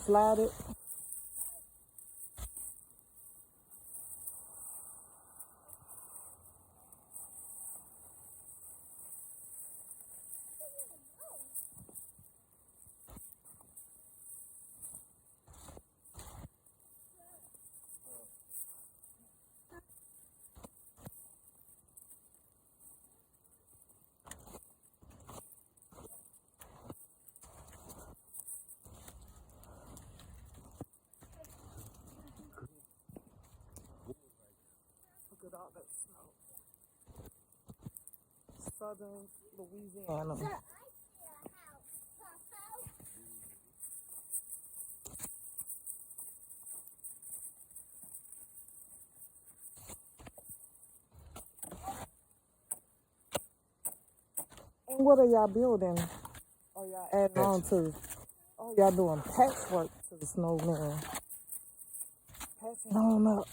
slide it. Look at all that snow. Southern Louisiana. And what are y'all building? Or y'all adding on to? Oh, y'all doing patchwork to the snowman. Patching on up.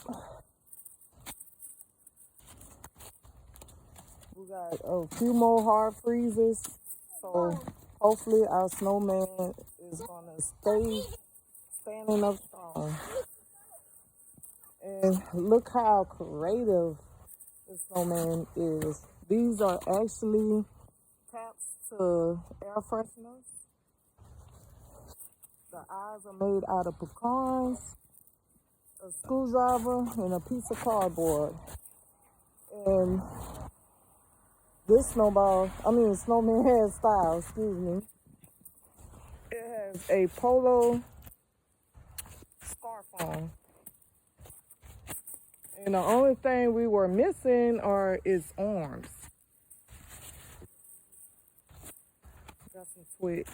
We got a few more hard freezes. So hopefully our snowman is gonna stay standing up strong. And look how creative the snowman is. These are actually caps to air fresheners. The eyes are made out of pecans, a screwdriver, and a piece of cardboard. And this snowman has style, excuse me. It has a polo scarf on. And the only thing we were missing are its arms. Got some twigs.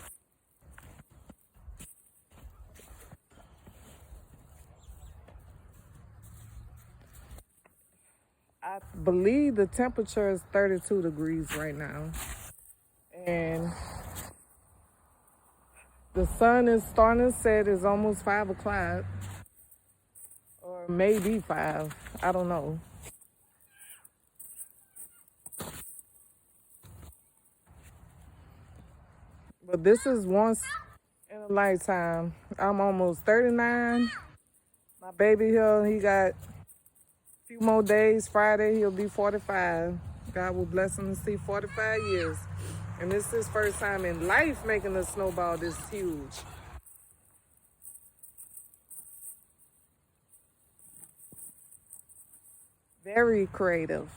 I believe the temperature is 32 degrees right now. And the sun is starting to set. It's almost 5 o'clock. Or maybe 5. I don't know. But this is once in a lifetime. I'm almost 39. My baby here, he got few more days. Friday, he'll be 45. God will bless him to see 45 years. And this is his first time in life making a snowball this huge. Very creative.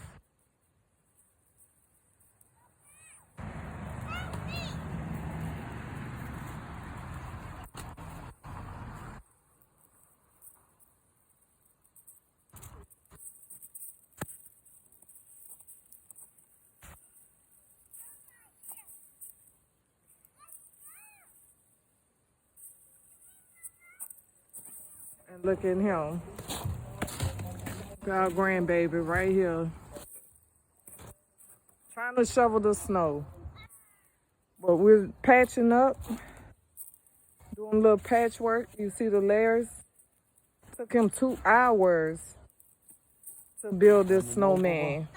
And look at him. Our grandbaby right here. Trying to shovel the snow. But we're patching up. Doing a little patchwork. You see the layers? Took him 2 hours to build this snowman.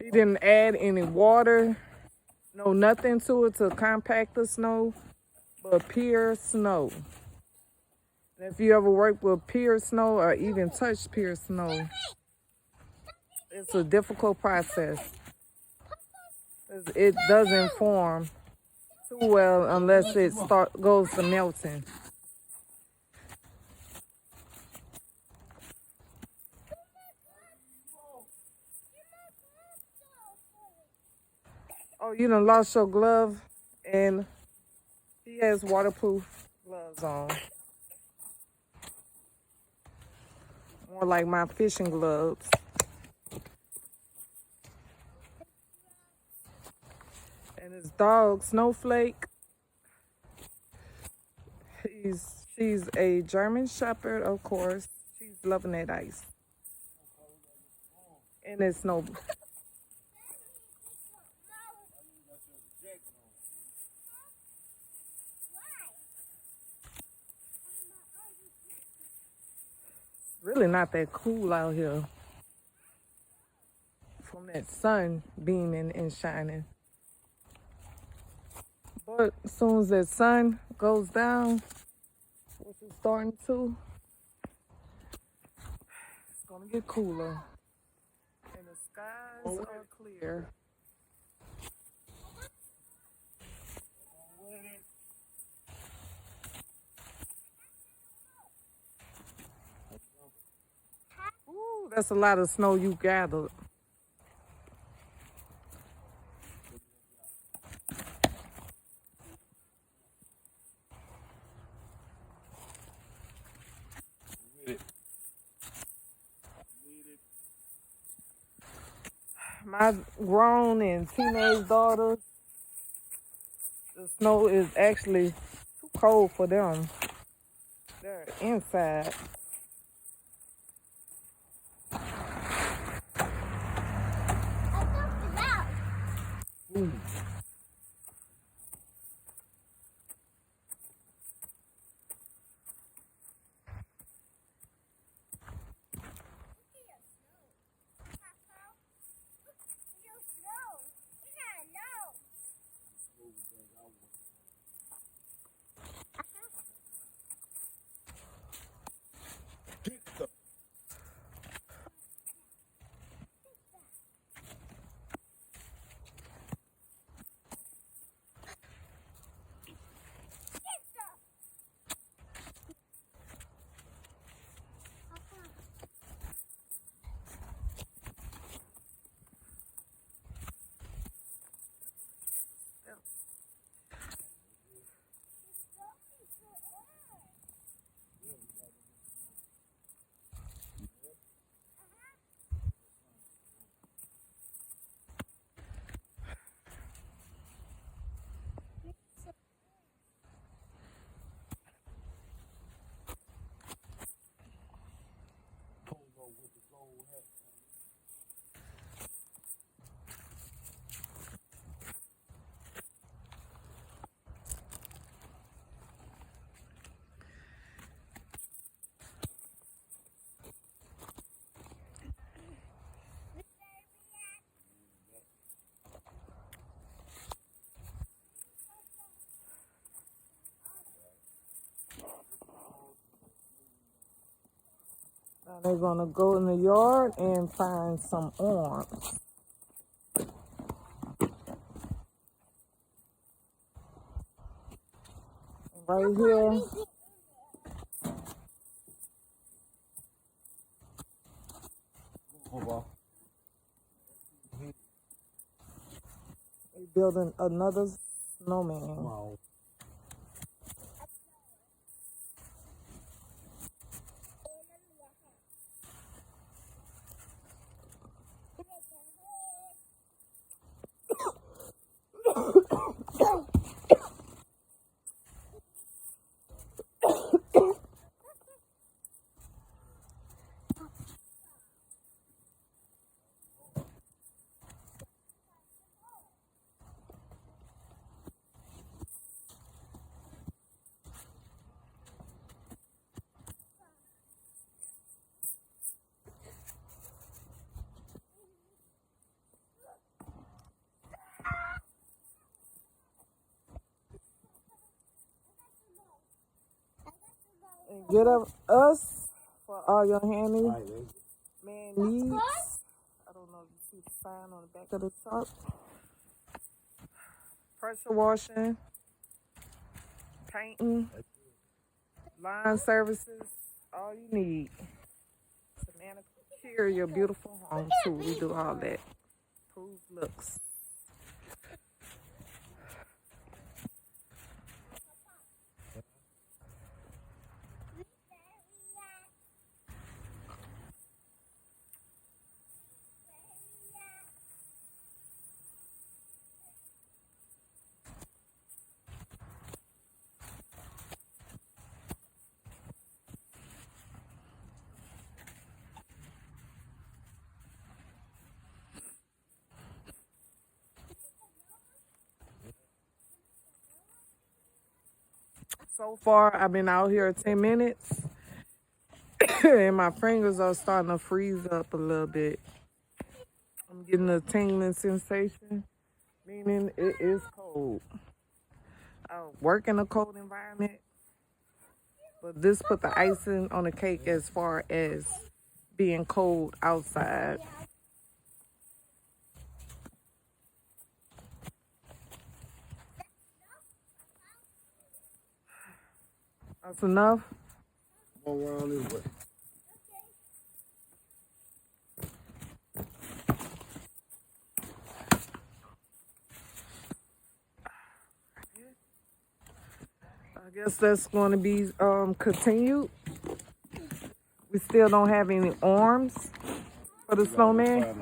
He didn't add any water. No nothing to it to compact the snow. But pure snow. If you ever work with pure snow or even touch pure snow, it's a difficult process. It doesn't form too well unless it goes to melting. Oh, you done lost your glove, and he has waterproof gloves on. More like my fishing gloves. And his dog, Snowflake, she's a German Shepherd, of course. She's loving that ice. And it's snow. Really not that cool out here from that sun beaming and shining. But as soon as that sun goes down, starting to. It's gonna get cooler. And the skies are clear. Ooh, that's a lot of snow you gathered. My grown and teenage daughters, the snow is actually too cold for them. They're inside. Now they're gonna go in the yard and find some arms. Right here, they're building another snowman. Wow. And get us for all your handy All right, man needs. I don't know if you see the sign on the back of the truck. Pressure washing, painting, line services, all you need. Savannah Secure your beautiful home too. We do all that. Improve looks. So far, I've been out here 10 minutes, and my fingers are starting to freeze up a little bit. I'm getting a tingling sensation, meaning it is cold. I work in a cold environment, But this put the icing on the cake as far as being cold outside. That's enough? Go around this way. I guess that's going to be continued. We still don't have any arms for the snowman. Find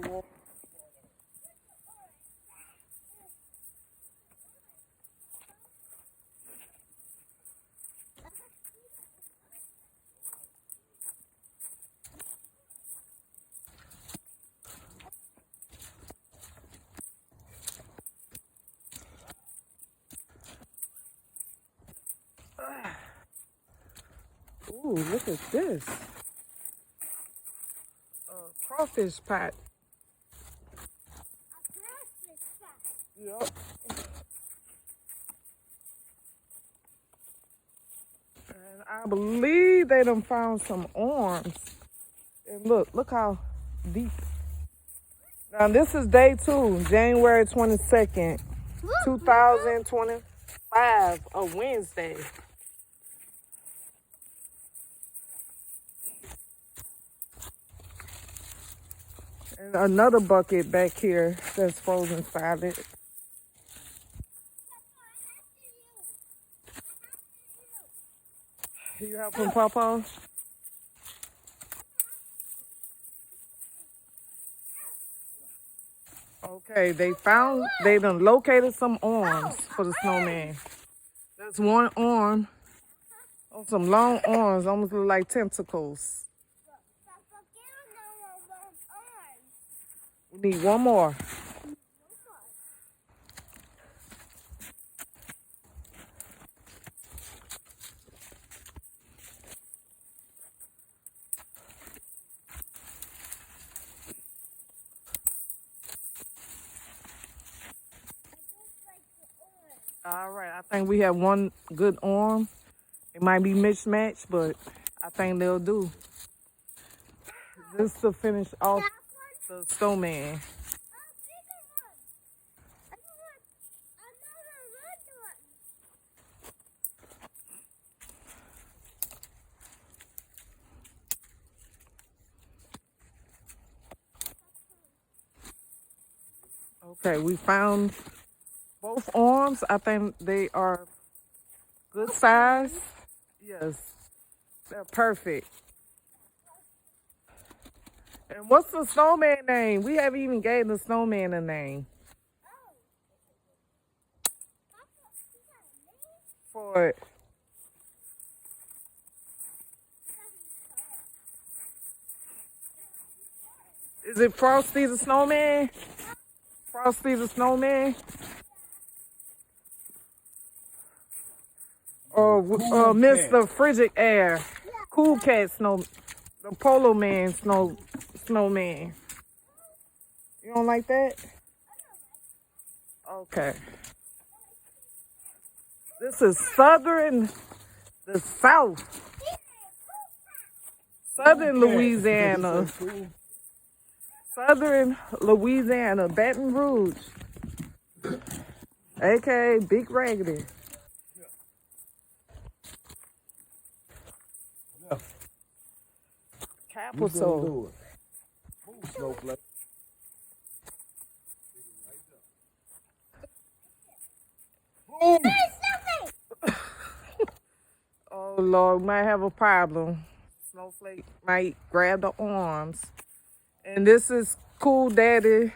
the arm. Ooh, look at this. Crawfish pot. Yep. And I believe they done found some arms. And look how deep. Now this is day 2, January 22nd, 2025, a Wednesday. And another bucket back here that's frozen solid. You helping Papa? Okay, they done located some arms for the snowman. There's one arm. Oh, some long arms, almost look like tentacles. We need one more. All right, I think we have one good arm. It might be mismatched, but I think they'll do. This to finish off the snowman. Okay, we found both arms. I think they are good size. Yes, they're perfect. And what's the snowman name? We haven't even gave the snowman a name. For it. Is it Frosty the Snowman? Frosty the Snowman? Or Mr. Frigid Air? Cool Cat Snow, the Polo Man Snowman. You don't like that? Okay. This is southern, the south. Southern Louisiana. Southern Louisiana, Baton Rouge. AKA Big Raggedy. Capital. Snowflake. Oh Lord, might have a problem. Snowflake might grab the arms. And this is Cool Daddy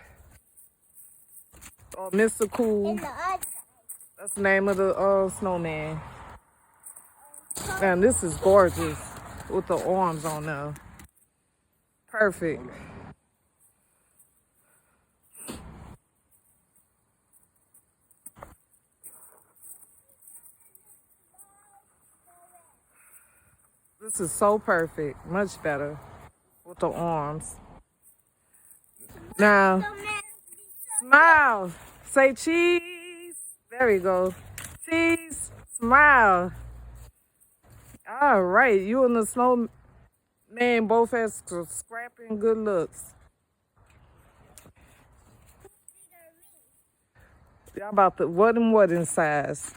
Mr. Cool. That's the name of the snowman. Man, this is gorgeous with the arms on there. Perfect. This is so perfect. Much better with the arms. Now, smile. Say cheese. There we go. Cheese. Smile. All right. You and the snowman both have scrapping good looks. Y'all about the what and what in size.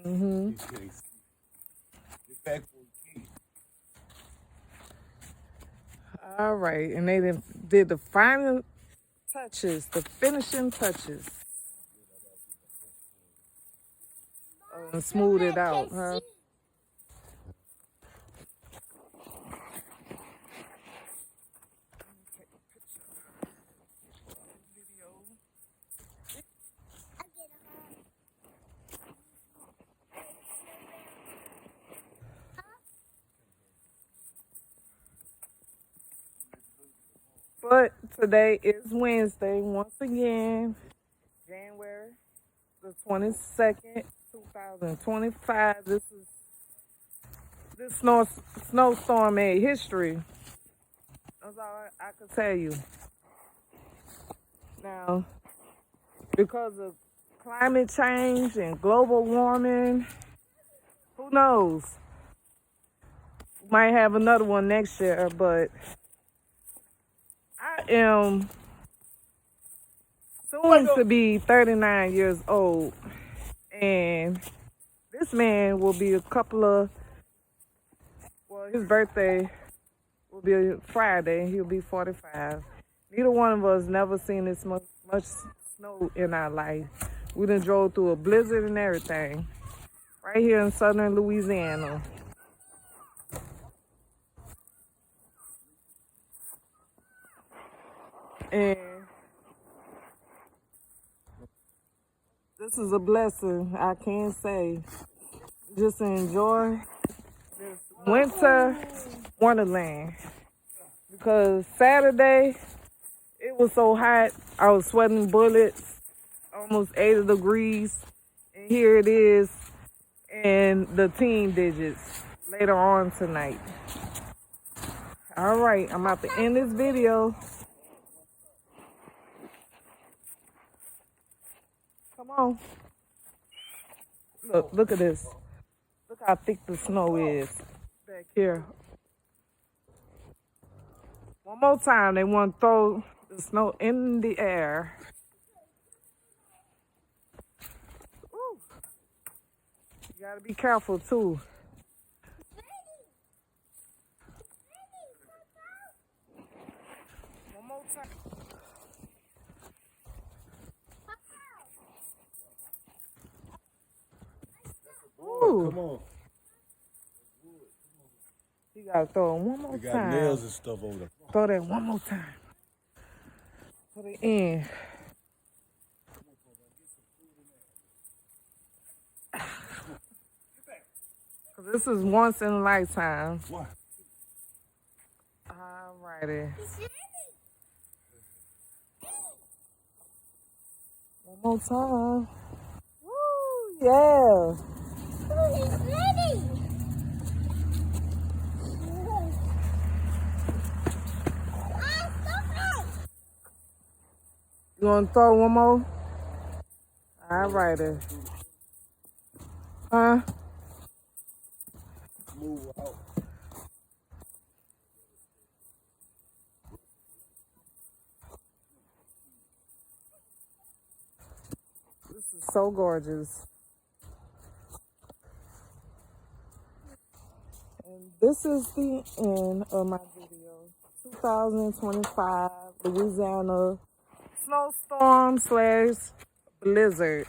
Mm-hmm. Get back for the key. All right, and they did the final touches, the finishing touches. Oh, and smooth it out, huh? But today is Wednesday, once again, January the 22nd, 2025. This snowstorm made history. That's all I can tell you. Now, because of climate change and global warming, who knows? We might have another one next year, but I am soon to be 39 years old, and this man will be his birthday will be Friday. He'll be 45. Neither one of us never seen this much snow in our life. We done drove through a blizzard and everything right here in southern Louisiana. And this is a blessing, I can say. Just enjoy this winter wonderland. Because Saturday, it was so hot, I was sweating bullets, almost 80 degrees. And here it is in the teen digits later on tonight. All right, I'm about to end this video. Come on. Look at this. Look how thick the snow is back here. One more time, they want to throw the snow in the air. Woo. You gotta be careful too. One more time. Ooh. Come on. You gotta throw it one more We got time. nails and stuff over there. Throw that one more time. Put it in. This is once in a lifetime. What? Alrighty. One more time. Woo, yeah. He's ready. You want to throw one more? Alrighty. Huh? Move out. This is so gorgeous. This is the end of my video. 2025 Louisiana snowstorm slash blizzard.